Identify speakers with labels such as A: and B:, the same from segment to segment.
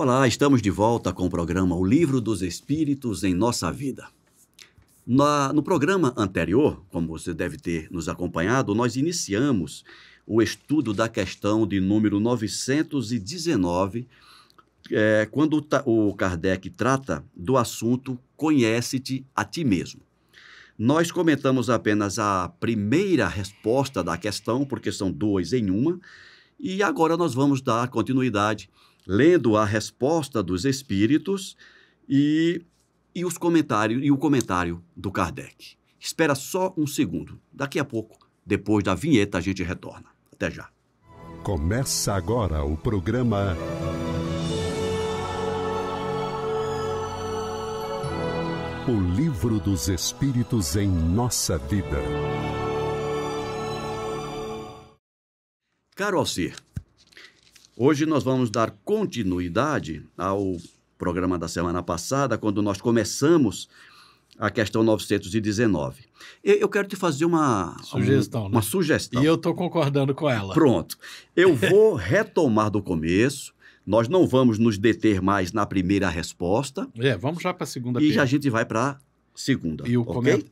A: Olá, estamos de volta com o programa O Livro dos Espíritos em Nossa Vida. No programa anterior, como você deve ter nos acompanhado, nós iniciamos o estudo da questão de número 919, quando o Kardec trata do assunto Conhece-te a ti mesmo. Nós comentamos apenas a primeira resposta da questão, porque são duas em uma, e agora nós vamos dar continuidade lendo a resposta dos espíritos e o comentário do Kardec. Espera só um segundo. Daqui a pouco, depois da vinheta, a gente retorna. Até já.
B: Começa agora o programa O Livro dos Espíritos em Nossa Vida.
A: Caro Alcir, hoje nós vamos dar continuidade ao programa da semana passada, quando nós começamos a questão 919. Eu quero te fazer uma sugestão.
C: E eu estou concordando com ela.
A: Pronto. Eu vou retomar do começo. Nós não vamos nos deter mais na primeira resposta.
C: Vamos já para a segunda.
A: E já a gente vai para a segunda.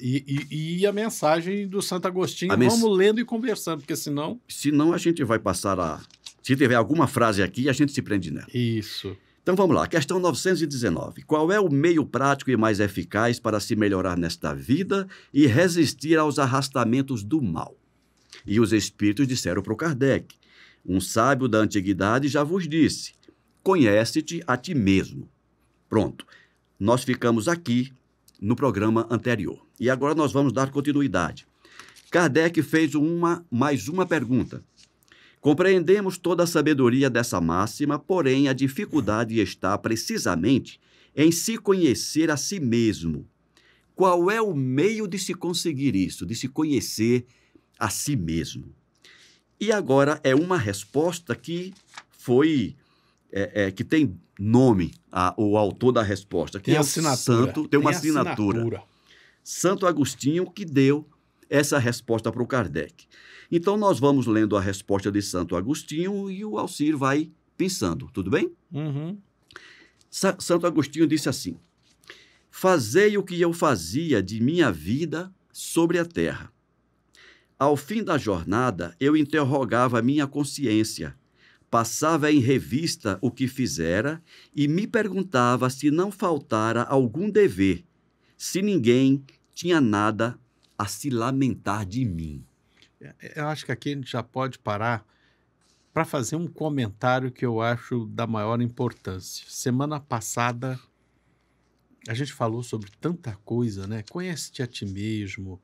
C: E a mensagem do Santo Agostinho, vamos lendo e conversando, porque senão...
A: Senão a gente vai passar a... Se tiver alguma frase aqui, a gente se prende nela.
C: Isso.
A: Então vamos lá, questão 919. Qual é o meio prático e mais eficaz para se melhorar nesta vida e resistir aos arrastamentos do mal? E os espíritos disseram para o Kardec: um sábio da antiguidade já vos disse, conhece-te a ti mesmo. Pronto, nós ficamos aqui no programa anterior. E agora nós vamos dar continuidade. Kardec fez mais uma pergunta. Compreendemos toda a sabedoria dessa máxima, porém a dificuldade está precisamente em se conhecer a si mesmo. Qual é o meio de se conseguir isso, de se conhecer a si mesmo? E agora é uma resposta que que tem nome, o autor da resposta, que
C: tem
A: é
C: assinatura.
A: Tem uma assinatura. Santo Agostinho, que deu essa resposta para o Kardec. Então, nós vamos lendo a resposta de Santo Agostinho e o Alcir vai pensando, tudo bem?
C: Uhum.
A: Santo Agostinho disse assim: fazei o que eu fazia de minha vida sobre a terra. Ao fim da jornada, eu interrogava minha consciência, passava em revista o que fizera e me perguntava se não faltara algum dever, se ninguém tinha nada a se lamentar de mim.
C: Eu acho que aqui a gente já pode parar para fazer um comentário que eu acho da maior importância. Semana passada a gente falou sobre tanta coisa, né? Conhece-te a ti mesmo,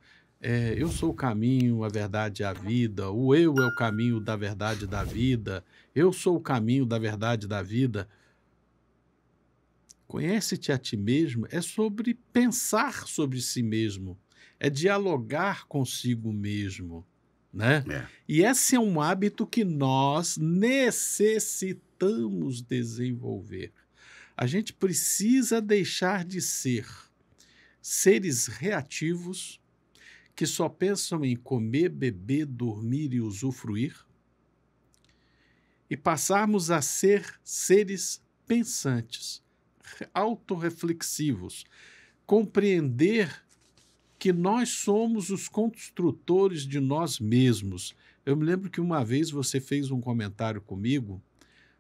C: eu sou o caminho, a verdade e a vida, o eu é o caminho da verdade e da vida, eu sou o caminho da verdade e da vida. Conhece-te a ti mesmo é sobre pensar sobre si mesmo, é dialogar consigo mesmo, né? E esse é um hábito que nós necessitamos desenvolver. A gente precisa deixar de ser seres reativos que só pensam em comer, beber, dormir e usufruir e passarmos a ser seres pensantes, autorreflexivos, compreender que nós somos os construtores de nós mesmos. Eu me lembro que uma vez você fez um comentário comigo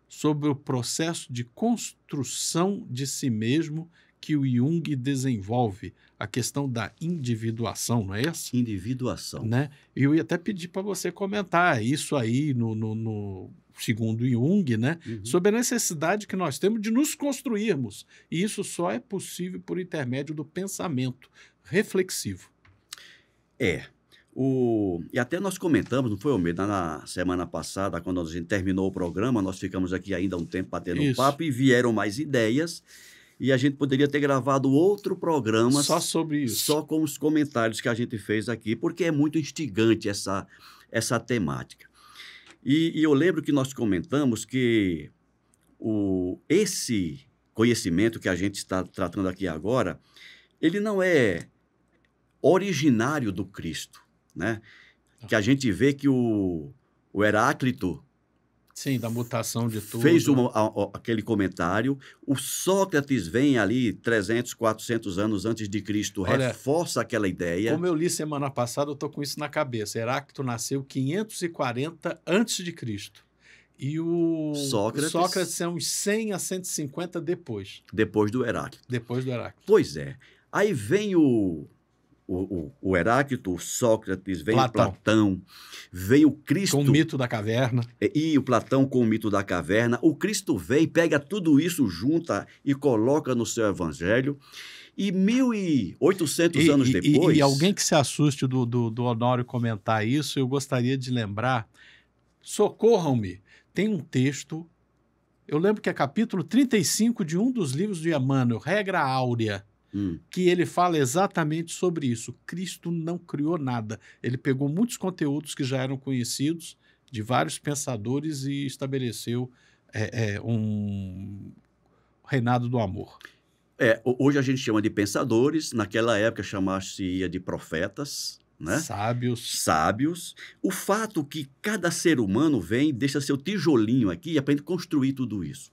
C: sobre o processo de construção de si mesmo que o Jung desenvolve, a questão da individuação, não é essa?
A: Individuação.
C: Né? Eu ia até pedir para você comentar isso aí no segundo Jung, né? Uhum. Sobre a necessidade que nós temos de nos construirmos. E isso só é possível por intermédio do pensamento reflexivo.
A: E até nós comentamos, não foi, Almeida, na semana passada, quando a gente terminou o programa, nós ficamos aqui ainda um tempo batendo um papo e vieram mais ideias, e a gente poderia ter gravado outro programa
C: só sobre isso,
A: só com os comentários que a gente fez aqui, porque é muito instigante essa temática. E eu lembro que nós comentamos que esse conhecimento que a gente está tratando aqui agora, ele não é originário do Cristo, né? Que a gente vê que o Heráclito
C: Sim, da mutação de tudo.
A: Fez aquele comentário. O Sócrates vem ali 300, 400 anos antes de Cristo,
C: Olha,
A: reforça aquela ideia.
C: Como eu li semana passada, eu estou com isso na cabeça. Heráclito nasceu 540 antes de Cristo. E o Sócrates é uns 100 a 150 depois.
A: Depois do Heráclito.
C: Depois do Heráclito.
A: Pois é. Aí vem o Heráclito, o Sócrates, vem o Platão, vem o Cristo.
C: Com o mito da caverna.
A: E o Platão com o mito da caverna. O Cristo vem, pega tudo isso, junta e coloca no seu evangelho. E 1.800 anos depois...
C: E alguém que se assuste do Honório comentar isso, eu gostaria de lembrar, socorram-me, tem um texto, eu lembro que é capítulo 35 de um dos livros de Emmanuel, Regra Áurea, que ele fala exatamente sobre isso. Cristo não criou nada. Ele pegou muitos conteúdos que já eram conhecidos de vários pensadores e estabeleceu um reinado do amor.
A: Hoje a gente chama de pensadores, naquela época chamava-se de profetas, né? Sábios. O fato que cada ser humano vem, deixa seu tijolinho aqui e aprende a construir tudo isso.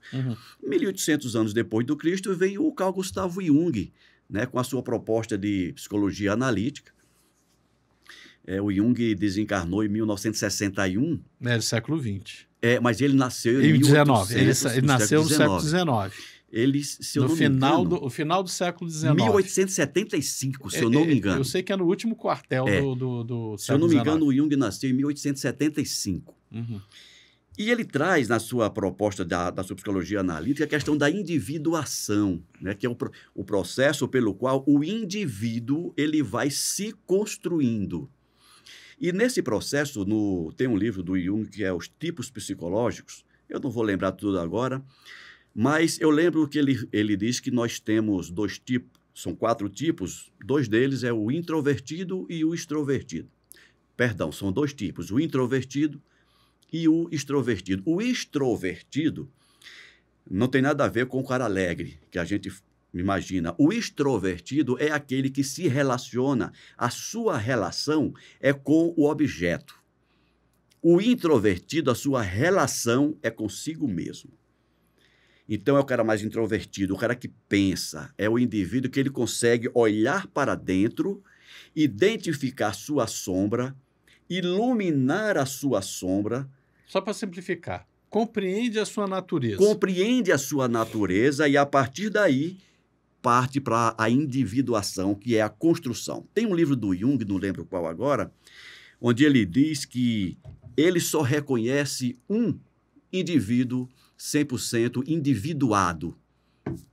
A: 1.800 anos depois do Cristo vem o Carl Gustav Jung, né, com a sua proposta de psicologia analítica. O Jung desencarnou em 1961.
C: É do século XX.
A: Mas ele nasceu
C: em 19. Ele nasceu no século XIX.
A: Ele, se eu não me engano,
C: o final do século XIX.
A: 1875, se eu não me engano.
C: Eu sei que é no último quartel do século XIX.
A: Se eu não me engano, o Jung nasceu em 1875. E ele traz, na sua proposta da sua psicologia analítica, a questão da individuação, né, que é o processo pelo qual o indivíduo ele vai se construindo. E nesse processo, tem um livro do Jung que é Os Tipos Psicológicos, eu não vou lembrar tudo agora, mas eu lembro que ele diz que nós temos 2 tipos, são 4 tipos, 2 deles é o introvertido e o extrovertido. Perdão, são 2 tipos, o introvertido e o extrovertido. O extrovertido não tem nada a ver com o cara alegre, que a gente imagina. O extrovertido é aquele que se relaciona, a sua relação é com o objeto. O introvertido, a sua relação é consigo mesmo. Então, é o cara mais introvertido, o cara que pensa, é o indivíduo que ele consegue olhar para dentro, identificar sua sombra, iluminar a sua sombra.
C: Só para simplificar, compreende a sua natureza.
A: Compreende a sua natureza e, a partir daí, parte para a individuação, que é a construção. Tem um livro do Jung, não lembro qual agora, onde ele diz que ele só reconhece um indivíduo 100% individuado,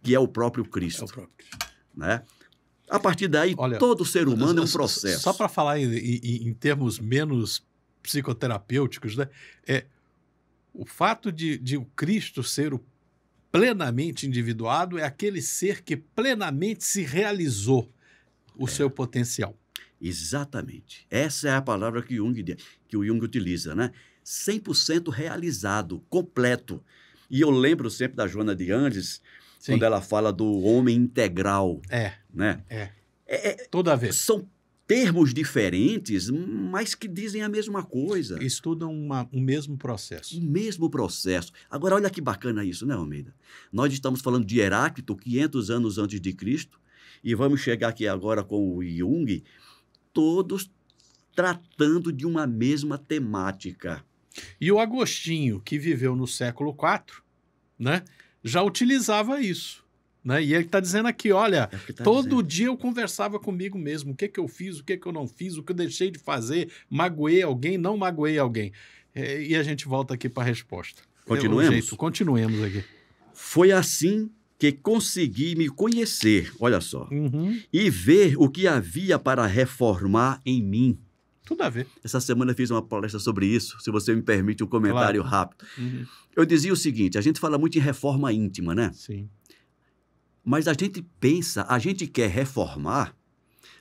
A: que é o próprio Cristo.
C: É o próprio Cristo.
A: Né? A partir daí, todo ser humano é um processo.
C: Só para falar em termos menos psicoterapêuticos, né? O fato de o Cristo ser o plenamente individuado é aquele ser que plenamente se realizou o seu potencial.
A: Exatamente. Essa é a palavra que o Jung utiliza, né? 100% realizado, completo. E eu lembro sempre da Joana de Andes, quando ela fala do homem integral. Né?
C: Toda vez.
A: São termos diferentes, mas que dizem a mesma coisa.
C: Estudam o mesmo processo.
A: O mesmo processo. Agora, olha que bacana isso, né, Almeida? Nós estamos falando de Heráclito, 500 anos antes de Cristo, e vamos chegar aqui agora com o Jung, todos tratando de uma mesma temática.
C: E o Agostinho, que viveu no século IV, né, já utilizava isso. Né? E ele está dizendo aqui, olha, todo dia eu conversava comigo mesmo, o que eu fiz, o que eu não fiz, o que eu deixei de fazer, magoei alguém, não magoei alguém. E a gente volta aqui para a resposta.
A: Continuemos?
C: Continuemos aqui.
A: Foi assim que consegui me conhecer, olha só, e ver o que havia para reformar em mim.
C: Tudo a ver.
A: Essa semana eu fiz uma palestra sobre isso, se você me permite um comentário rápido. Eu dizia o seguinte, a gente fala muito em reforma íntima, né?
C: Sim.
A: Mas a gente pensa, a gente quer reformar,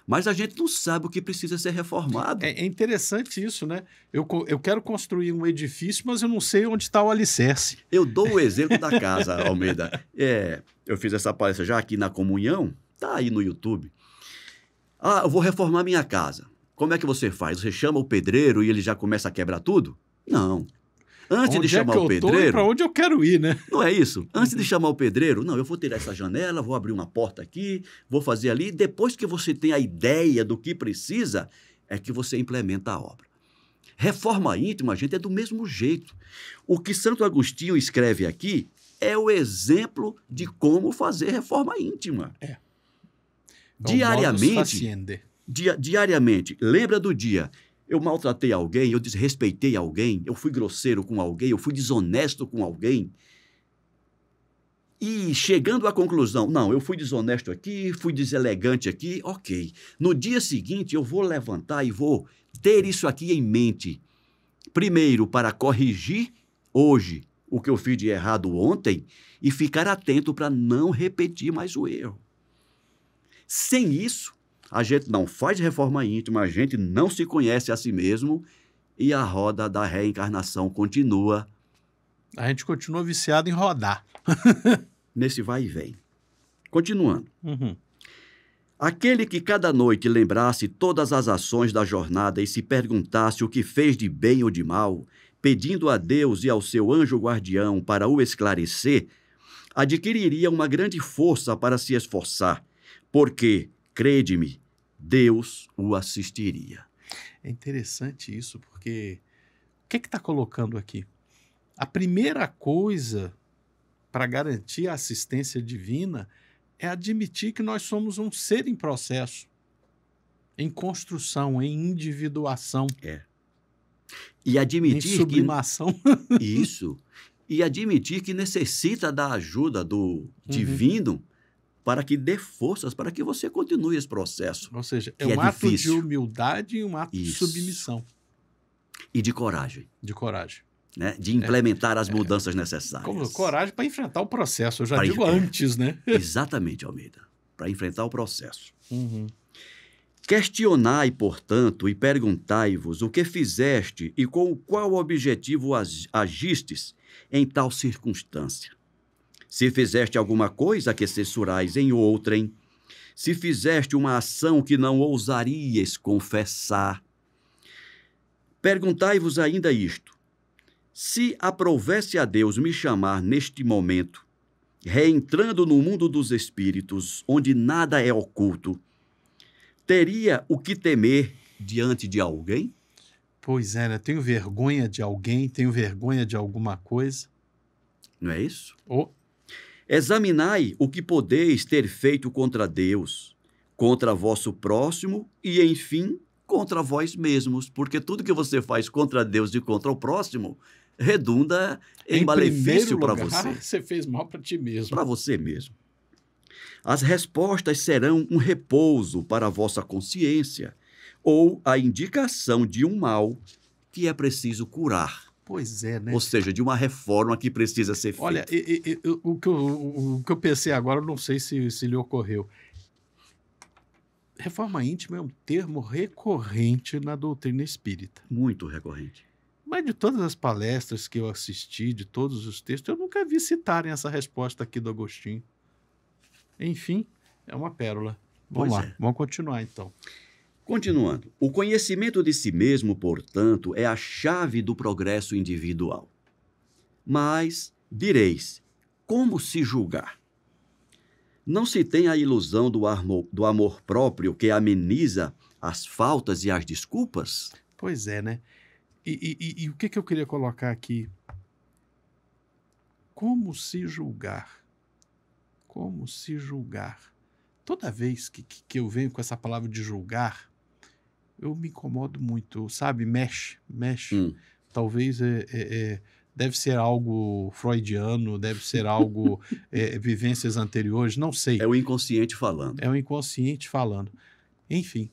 A: mas a gente não sabe o que precisa ser reformado.
C: É interessante isso, né? Eu quero construir um edifício, mas eu não sei onde está o alicerce.
A: Eu dou o exemplo da casa, Almeida. Eu fiz essa palestra já aqui na Comunhão, tá aí no YouTube. Eu vou reformar minha casa. Como é que você faz? Você chama o pedreiro e ele já começa a quebrar tudo? Não. Antes de chamar o
C: Para
A: pedreiro,
C: onde eu quero ir, né?
A: não é isso? Antes de chamar o pedreiro, não, eu vou tirar essa janela, vou abrir uma porta aqui, vou fazer ali. Depois que você tem a ideia do que precisa, é que você implementa a obra. Reforma íntima, gente, é do mesmo jeito. O que Santo Agostinho escreve aqui é o exemplo de como fazer reforma íntima.
C: É
A: Diariamente, lembra do dia, eu maltratei alguém, eu desrespeitei alguém, eu fui grosseiro com alguém, eu fui desonesto com alguém. E chegando à conclusão, não, eu fui desonesto aqui, fui deselegante aqui, ok. No dia seguinte, eu vou levantar e vou ter isso aqui em mente. Primeiro, para corrigir hoje o que eu fiz de errado ontem e ficar atento para não repetir mais o erro. Sem isso, a gente não faz reforma íntima, a gente não se conhece a si mesmo e a roda da reencarnação continua.
C: A gente continua viciado em rodar.
A: Nesse vai e vem. Continuando.
C: Uhum.
A: Aquele que cada noite lembrasse todas as ações da jornada e se perguntasse o que fez de bem ou de mal, pedindo a Deus e ao seu anjo guardião para o esclarecer, adquiriria uma grande força para se esforçar, porque, crede-me, Deus o assistiria.
C: É interessante isso, porque o que está colocando aqui? A primeira coisa para garantir a assistência divina é admitir que nós somos um ser em processo, em construção, em individuação.
A: E admitir
C: em sublimação.
A: Isso. E admitir que necessita da ajuda do divino para que dê forças para que você continue esse processo.
C: Ou seja, é um ato de humildade e um ato de submissão.
A: E de coragem.
C: De coragem.
A: Né? De implementar as mudanças necessárias.
C: Como coragem para enfrentar o processo, eu já digo antes, né?
A: Exatamente, Almeida. Para enfrentar o processo. Questionai, portanto, e perguntai-vos o que fizeste e com qual objetivo agistes em tal circunstância. Se fizeste alguma coisa que censurais em outrem, se fizeste uma ação que não ousarias confessar. Perguntai-vos ainda isto: se aprovesse a Deus me chamar neste momento, reentrando no mundo dos espíritos, onde nada é oculto, teria o que temer diante de alguém?
C: Pois é, né? Tenho vergonha de alguém, tenho vergonha de alguma coisa.
A: Não é isso?
C: Oh.
A: Examinai o que podeis ter feito contra Deus, contra vosso próximo e, enfim, contra vós mesmos, porque tudo que você faz contra Deus e contra o próximo redunda em malefício para você.
C: Você fez mal para ti mesmo.
A: Para você mesmo. As respostas serão um repouso para a vossa consciência ou a indicação de um mal que é preciso curar.
C: Pois é, né?
A: Ou seja, de uma reforma que precisa ser feita.
C: Olha, o que eu pensei agora, eu não sei se lhe ocorreu. Reforma íntima é um termo recorrente na doutrina espírita.
A: Muito recorrente.
C: Mas de todas as palestras que eu assisti, de todos os textos, eu nunca vi citarem essa resposta aqui do Agostinho. Enfim, é uma pérola. Vamos lá, vamos continuar então.
A: Continuando. O conhecimento de si mesmo, portanto, é a chave do progresso individual. Mas, direis, como se julgar? Não se tem a ilusão do amor próprio que ameniza as faltas e as desculpas?
C: Pois é, né? E o que eu queria colocar aqui? Como se julgar? Como se julgar? Toda vez que eu venho com essa palavra de julgar, eu me incomodo muito, sabe? Mexe. Talvez deve ser algo freudiano, deve ser algo vivências anteriores, não sei.
A: É o inconsciente falando.
C: É o inconsciente falando. Enfim,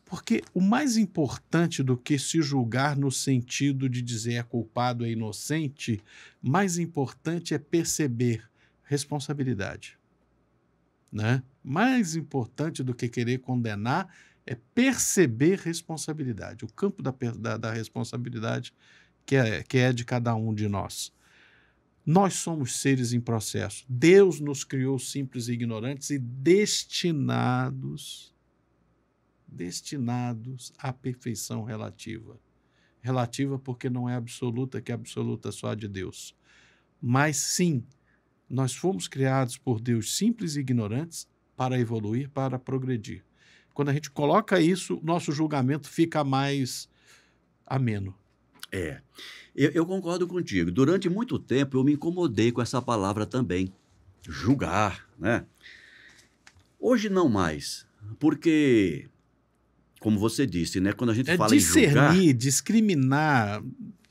C: porque o mais importante do que se julgar no sentido de dizer é culpado, é inocente, mais importante é perceber responsabilidade. Né? Mais importante do que querer condenar é perceber responsabilidade, o campo da responsabilidade que é de cada um de nós. Nós somos seres em processo. Deus nos criou simples e ignorantes e destinados à perfeição relativa. relativa porque não é absoluta, que é absoluta só a de Deus. Mas sim, nós fomos criados por Deus simples e ignorantes para evoluir, para progredir. Quando a gente coloca isso, nosso julgamento fica mais ameno.
A: Eu concordo contigo. Durante muito tempo eu me incomodei com essa palavra também, julgar, né? Hoje não mais, porque, como você disse, né? Quando a gente fala em julgar,
C: discernir, discriminar.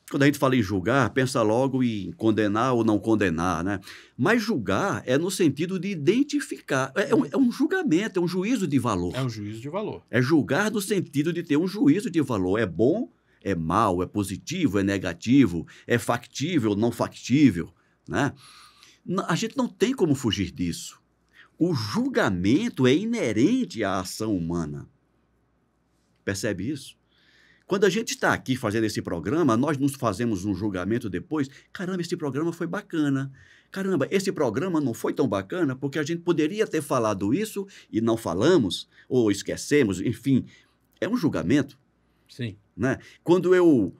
A: quando a gente fala em julgar, pensa logo em condenar ou não condenar, né? Mas julgar é no sentido de identificar. É um julgamento, é um juízo de valor.
C: É um juízo de valor.
A: É julgar no sentido de ter um juízo de valor. É bom, é mal, é positivo, é negativo, é factível, não factível, né? A gente não tem como fugir disso. O julgamento é inerente à ação humana. Percebe isso? Quando a gente está aqui fazendo esse programa, nós nos fazemos um julgamento depois. Caramba, esse programa foi bacana. Caramba, esse programa não foi tão bacana porque a gente poderia ter falado isso e não falamos, ou esquecemos, enfim. É um julgamento.
C: Sim.
A: Né? Quando eu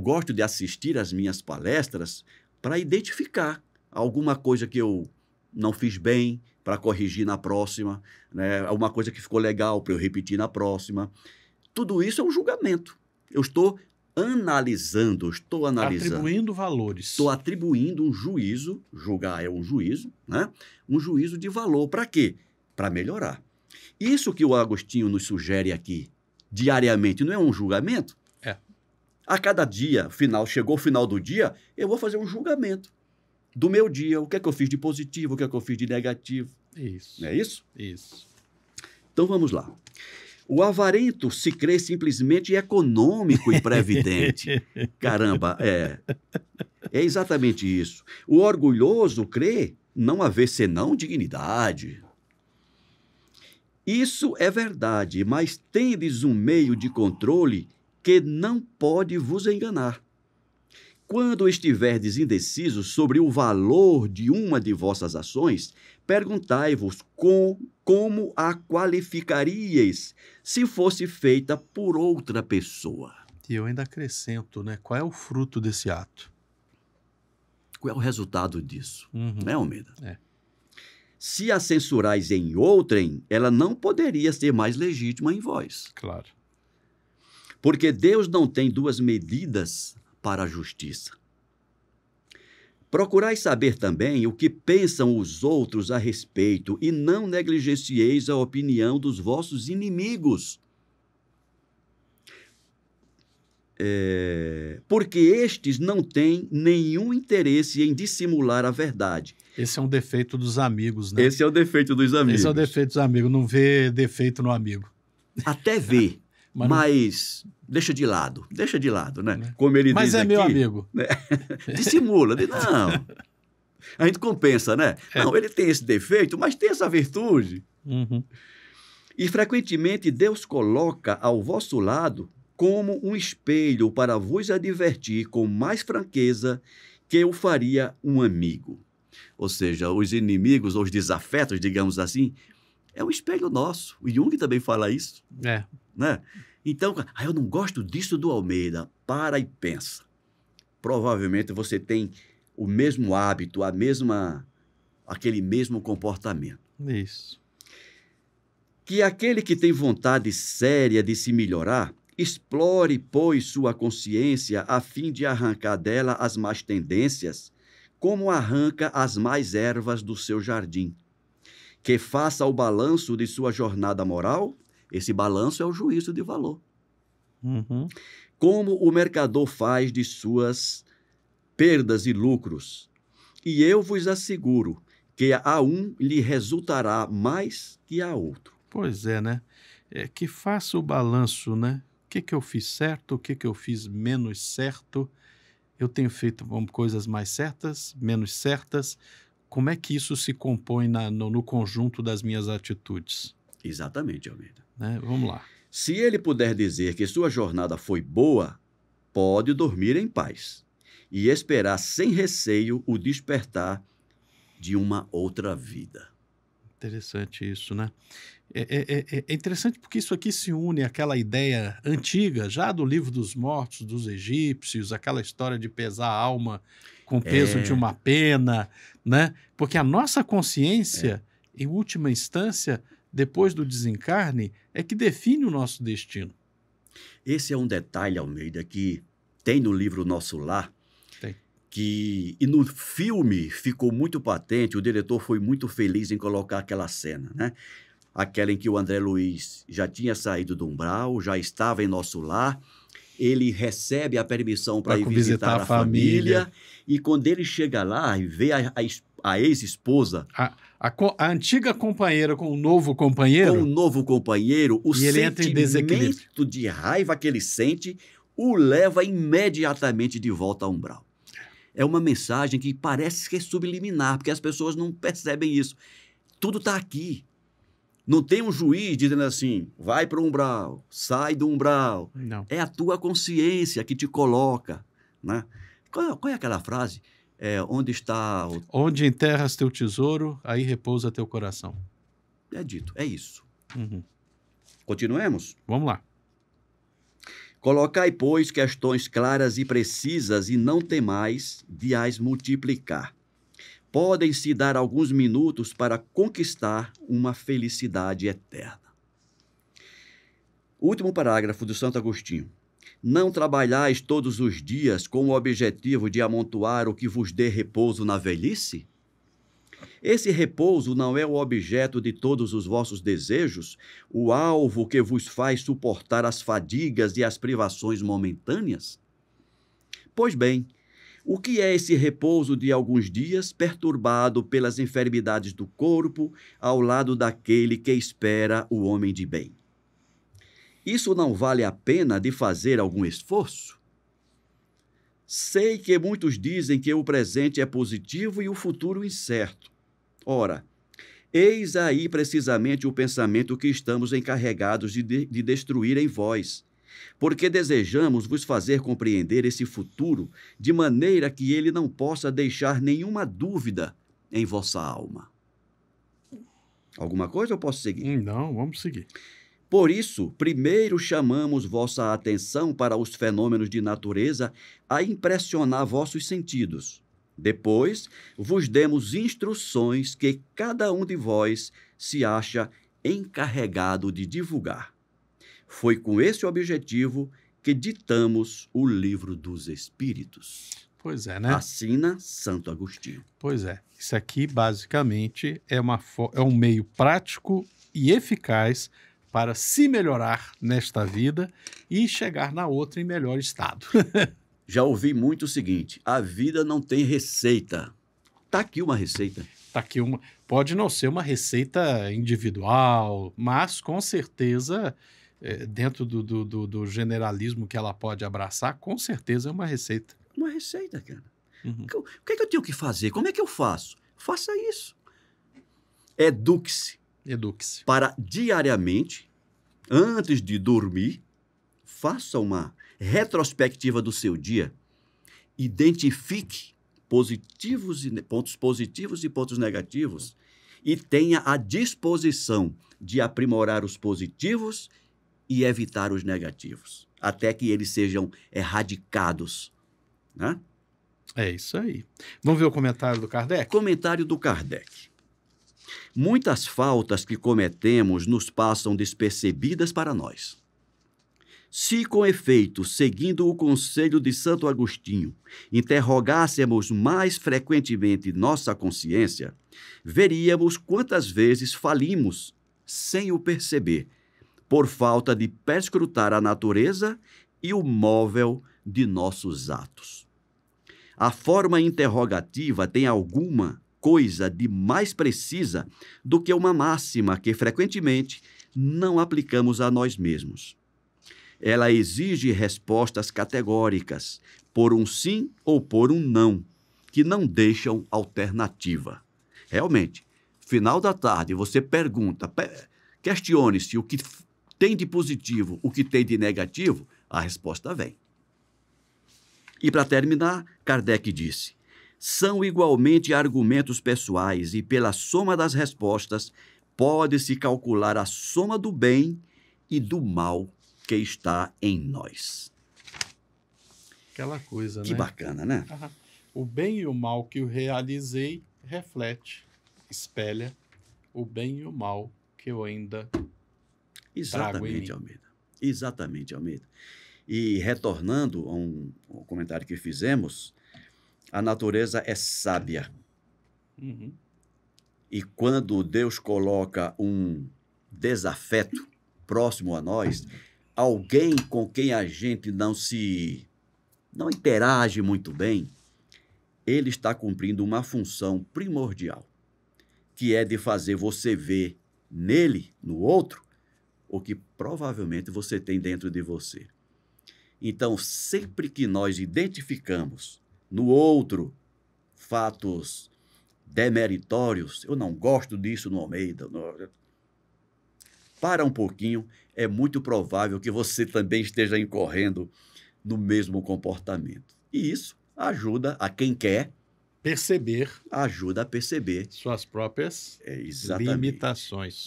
A: gosto de assistir às minhas palestras para identificar alguma coisa que eu não fiz bem, para corrigir na próxima, né? Alguma coisa que ficou legal para eu repetir na próxima. Tudo isso é um julgamento. Eu estou analisando.
C: Atribuindo valores.
A: Estou atribuindo um juízo, julgar é um juízo, né? Um juízo de valor. Para quê? Para melhorar. Isso que o Agostinho nos sugere aqui, diariamente, não é um julgamento?
C: É.
A: A cada dia, chegou o final do dia, eu vou fazer um julgamento do meu dia. O que é que eu fiz de positivo, o que é que eu fiz de negativo.
C: Isso.
A: Não é isso?
C: Isso.
A: Então vamos lá. O avarento se crê simplesmente econômico e previdente. Caramba, é exatamente isso. O orgulhoso crê não haver senão dignidade. Isso é verdade, mas tendes um meio de controle que não pode vos enganar. Quando estiverdes indecisos sobre o valor de uma de vossas ações, perguntai-vos como a qualificaríeis se fosse feita por outra pessoa.
C: E eu ainda acrescento, né? Qual é o fruto desse ato?
A: Qual é o resultado disso?
C: Uhum.
A: Né, Almeida?
C: É.
A: Se a censurais em outrem, ela não poderia ser mais legítima em vós.
C: Claro.
A: Porque Deus não tem duas medidas para a justiça. Procurai saber também o que pensam os outros a respeito e não negligencieis a opinião dos vossos inimigos. Porque estes não têm nenhum interesse em dissimular a verdade.
C: Esse é um defeito dos amigos, né?
A: Esse é o defeito dos amigos.
C: Esse é o defeito dos amigos, não vê defeito no amigo.
A: Até vê, mas deixa de lado, né? Como ele
C: mas
A: diz
C: é
A: aqui,
C: meu amigo.
A: Né? Dissimula, não. A gente compensa, né? Não, ele tem esse defeito, mas tem essa virtude.
C: Uhum.
A: E frequentemente Deus coloca ao vosso lado como um espelho para vos advertir com mais franqueza que o faria um amigo. Ou seja, os inimigos, ou os desafetos, digamos assim, é um espelho nosso. O Jung também fala isso. Né? Então, eu não gosto disso do Almeida. Para e pensa. Provavelmente você tem o mesmo hábito, aquele mesmo comportamento.
C: Isso.
A: Que aquele que tem vontade séria de se melhorar, explore, pois, sua consciência a fim de arrancar dela as más tendências, como arranca as más ervas do seu jardim. Que faça o balanço de sua jornada moral, esse balanço é o juízo de valor.
C: Uhum.
A: Como o mercador faz de suas perdas e lucros. E eu vos asseguro que a um lhe resultará mais que a outro.
C: Pois é, né? Que faça o balanço, né? O que eu fiz certo, o que eu fiz menos certo. Eu tenho feito coisas mais certas, menos certas. Como é que isso se compõe no conjunto das minhas atitudes?
A: Exatamente, Almeida.
C: Né? Vamos lá.
A: Se ele puder dizer que sua jornada foi boa, pode dormir em paz e esperar sem receio o despertar de uma outra vida.
C: Interessante isso, né? É interessante porque isso aqui se une àquela ideia antiga, já do livro dos mortos, dos egípcios, aquela história de pesar a alma com o peso de
A: É,
C: uma pena, né? Porque a nossa consciência, em última instância, depois do desencarne, é que define o nosso destino.
A: esse é um detalhe, Almeida, que tem no livro Nosso Lar,
C: Tem.
A: e no filme ficou muito patente, o diretor foi muito feliz em colocar aquela cena, né? Aquela em que o André Luiz já tinha saído do umbral, já estava em Nosso Lar, ele recebe a permissão para
C: Para
A: ir
C: visitar
A: visitar
C: a
A: a família,
C: família.
A: e quando ele chega lá e vê a ex-esposa
C: A antiga companheira com o novo
A: com um
C: companheiro,
A: novo companheiro, o
C: e ele entra em desequilíbrio.
A: sentimento de raiva que ele sente o leva imediatamente de volta ao umbral. É uma mensagem que parece que é subliminar, porque as pessoas não percebem isso. Tudo está aqui. Não tem um juiz dizendo assim, vai para o umbral, sai do umbral.
C: Não.
A: É a tua consciência que te coloca, né? Qual é aquela frase? Onde está o...
C: Onde enterras teu tesouro, aí repousa teu coração.
A: É dito, é isso.
C: Uhum.
A: Continuemos?
C: Vamos lá.
A: Colocai, pois, questões claras e precisas e não temais de as multiplicar. Podem-se dar alguns minutos para conquistar uma felicidade eterna. Último parágrafo do Santo Agostinho. Não trabalhais todos os dias com o objetivo de amontoar o que vos dê repouso na velhice? Esse repouso não é o objeto de todos os vossos desejos, o alvo que vos faz suportar as fadigas e as privações momentâneas? Pois bem, o que é esse repouso de alguns dias perturbado pelas enfermidades do corpo ao lado daquele que espera o homem de bem? Isso não vale a pena de fazer algum esforço? Sei que muitos dizem que o presente é positivo e o futuro incerto. Ora, eis aí precisamente o pensamento que estamos encarregados de destruir em vós, porque desejamos vos fazer compreender esse futuro de maneira que ele não possa deixar nenhuma dúvida em vossa alma. Alguma coisa ou posso seguir?
C: Não, vamos seguir.
A: Por isso, primeiro chamamos vossa atenção para os fenômenos de natureza a impressionar vossos sentidos. Depois, vos demos instruções que cada um de vós se acha encarregado de divulgar. Foi com esse objetivo que ditamos o Livro dos Espíritos.
C: Pois é, né?
A: Assina Santo Agostinho.
C: Pois é. Isso aqui, basicamente, é um meio prático e eficaz para se melhorar nesta vida e chegar na outra em melhor estado.
A: Já ouvi muito o seguinte, a vida não tem receita. Está aqui uma receita.
C: Tá aqui pode não ser uma receita individual, mas com certeza, dentro do generalismo que ela pode abraçar, com certeza é uma receita.
A: Uma receita, cara.
C: Uhum.
A: O que é que eu tenho que fazer? Como é que eu faço? Faça isso. Eduque-se
C: Eduque-se.
A: para diariamente, antes de dormir, faça uma retrospectiva do seu dia. Identifique pontos positivos e pontos negativos e tenha a disposição de aprimorar os positivos e evitar os negativos, até que eles sejam erradicados, né?
C: É isso aí. Vamos ver o comentário do Kardec?
A: Comentário do Kardec. Muitas faltas que cometemos nos passam despercebidas para nós. Se, com efeito, seguindo o conselho de Santo Agostinho, interrogássemos mais frequentemente nossa consciência, veríamos quantas vezes falimos sem o perceber, por falta de perscrutar a natureza e o móvel de nossos atos. A forma interrogativa tem alguma coisa de mais precisa do que uma máxima que, frequentemente, não aplicamos a nós mesmos. Ela exige respostas categóricas, por um sim ou por um não, que não deixam alternativa. Realmente, final da tarde, você pergunta, questione-se o que tem de positivo, o que tem de negativo, a resposta vem. E para terminar, Kardec disse: são igualmente argumentos pessoais e, pela soma das respostas, pode-se calcular a soma do bem e do mal que está em nós.
C: Aquela coisa,
A: Que
C: né?
A: bacana, né?
C: Aham. O bem e o mal que eu realizei reflete, espelha o bem e o mal que eu ainda trago em
A: Exatamente,
C: mim.
A: Almeida. Exatamente, Almeida. E retornando a um comentário que fizemos, a natureza é sábia.
C: Uhum.
A: E quando Deus coloca um desafeto próximo a nós, alguém com quem a gente não interage muito bem, ele está cumprindo uma função primordial, que é de fazer você ver nele, no outro, o que provavelmente você tem dentro de você. Então, sempre que nós identificamos no outro fatos demeritórios, eu não gosto disso no Almeida, para um pouquinho, é muito provável que você também esteja incorrendo no mesmo comportamento. E isso ajuda a quem quer,
C: Perceber
A: ajuda a perceber
C: suas próprias
A: exatamente
C: limitações.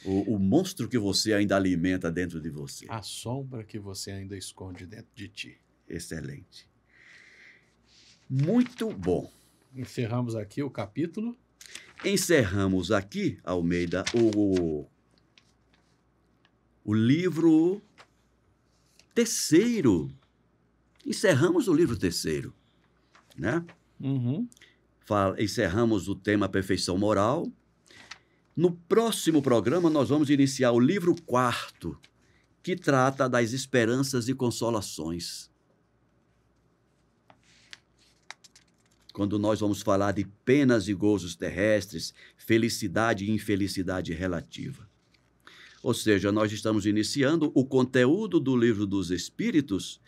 A: o monstro que você ainda alimenta dentro de você.
C: A sombra que você ainda esconde dentro de ti.
A: Excelente. Muito bom.
C: Encerramos aqui o capítulo.
A: Encerramos aqui, Almeida, o livro terceiro. Encerramos o livro terceiro, né?
C: Uhum.
A: Encerramos o tema perfeição moral. No próximo programa, nós vamos iniciar o livro quarto, que trata das esperanças e consolações. Quando nós vamos falar de penas e gozos terrestres, felicidade e infelicidade relativa. Ou seja, nós estamos iniciando o conteúdo do livro dos Espíritos,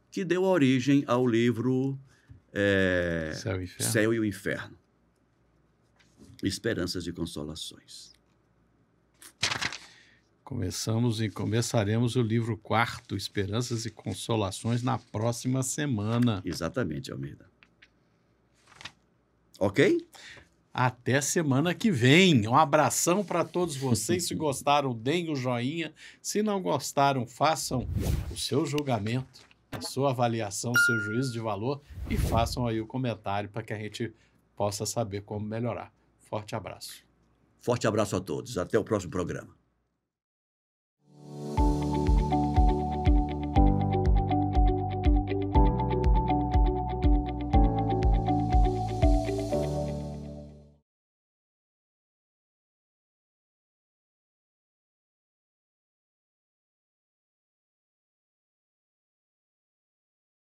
A: que deu origem ao livro Céu e o Inferno. Esperanças e consolações.
C: Começamos e começaremos o livro quarto, Esperanças e Consolações, na próxima semana.
A: Exatamente, Almeida. Ok?
C: Até semana que vem. Um abração para todos vocês. Se gostaram, deem o joinha. Se não gostaram, façam o seu julgamento, a sua avaliação, o seu juízo de valor e façam aí o comentário para que a gente possa saber como melhorar. Forte abraço.
A: Forte abraço a todos. Até o próximo programa.